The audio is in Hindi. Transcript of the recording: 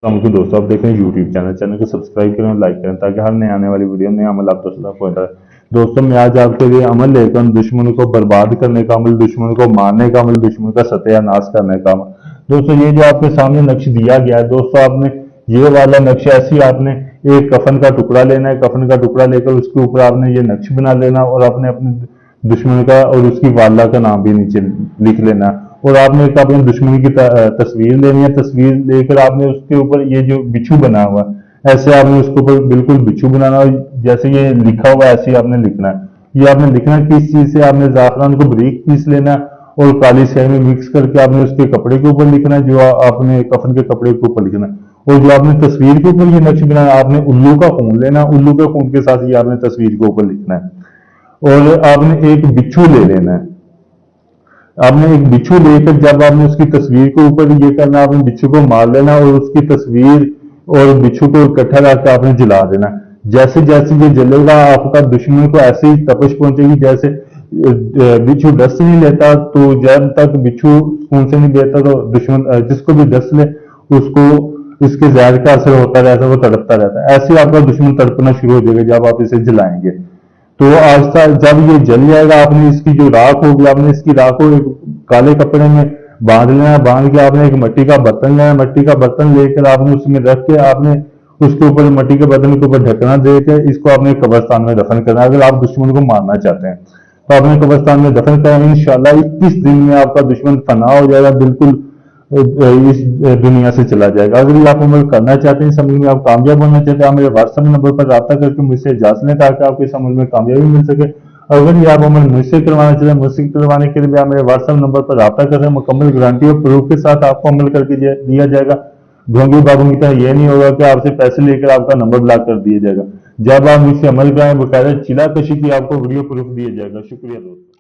तो दोस्तों आप देख रहे हैं यूट्यूब चैनल को सब्सक्राइब करें, लाइक करें ताकि हर नए आने वाली वीडियो नया अमल आप दोस्तों तक पहुंचा है। दोस्तों मैं आज आपके लिए अमल लेकर हूं, दुश्मन को बर्बाद करने का अमल, दुश्मन को मारने का अमल, दुश्मन का सत्यानाश करने का अमल। दोस्तों ये जो आपके सामने नक्श दिया गया है, दोस्तों आपने ये वाला नक्श ऐसी आपने एक कफन का टुकड़ा लेना है, कफन का टुकड़ा लेकर उसके ऊपर आपने ये नक्श बना लेना और आपने अपने दुश्मन का और उसकी वाला का नाम भी नीचे लिख लेना और आपने एक अपने दुश्मन की तस्वीर लेनी है। तस्वीर लेकर आपने उसके ऊपर ये जो बिच्छू बना हुआ ऐसे आपने उसके ऊपर बिल्कुल बिच्छू बनाना और जैसे ये लिखा हुआ ऐसे ही आपने लिखना है। ये आपने लिखना है किस चीज से, आपने जाफरान को बारीक पीस लेना और काली स्याही में मिक्स करके आपने उसके कपड़े के ऊपर लिखना है, जो आपने कफन के कपड़े के ऊपर लिखना है। और जो आपने तस्वीर के ऊपर ये नक्श बनाना है, आपने उल्लू का खून लेना, उल्लू के खून के साथ ये आपने तस्वीर के ऊपर लिखना है। और आपने एक बिच्छू ले लेना है। आपने एक बिच्छू लेकर जब आपने उसकी तस्वीर के ऊपर ये करना, आपने बिच्छू को मार लेना और उसकी तस्वीर और बिच्छू को इकट्ठा करके आपने जला देना। जैसे जैसे ये जलेगा आपका दुश्मन को ऐसे ही तपश पहुंचेगी जैसे बिच्छू डस नहीं लेता, तो जब तक बिच्छू खून से नहीं देता तो दुश्मन जिसको भी डस ले उसको इसके जहर का असर होता रहता है, वो तड़पता रहता है। ऐसे ही आपका दुश्मन तड़पना शुरू हो जाएगा जब आप इसे जलाएंगे। तो आस्था जब ये जल जाएगा, आपने इसकी जो राख होगी, आपने इसकी राख को एक काले कपड़े में बांध लेना। बांध के आपने एक मिट्टी का बर्तन लेना, मिट्टी का बर्तन लेकर आपने उसमें रख के आपने उसके ऊपर मिट्टी के बर्तन के ऊपर ढकना देकर इसको आपने कब्रिस्तान में दफन करना। अगर आप दुश्मन को मारना चाहते हैं तो आपने कब्रिस्तान में दफन करेंगे, इंशाल्लाह 21 दिन में आपका दुश्मन फना हो जाएगा, बिल्कुल इस दुनिया से चला जाएगा। अगर ये आप अमल करना चाहते हैं, इस अमल में आप कामयाब होना चाहते हैं, आप मेरे व्हाट्सएप नंबर पर रब्ता करके मुझसे इजाजत लें ताकि आपको इस अमल में कामयाबी मिल सके। अगर ये आप अमल मुझसे करवाना चाहते हैं, मुझसे करवाने के लिए आप मेरे व्हाट्सएप नंबर पर रब्ता करें, मुकम्मल गारंटी और प्रूफ के साथ आपको अमल करके दिया जाएगा। ढोंगी बाबू की तरह ये नहीं होगा कि आपसे पैसे लेकर आपका नंबर ब्लॉक कर दिया जाएगा। जब आप मुझसे अमल कराएं, बकायदा चिला कशी की आपको वीडियो प्रूफ दिया जाएगा। शुक्रिया दोस्तों।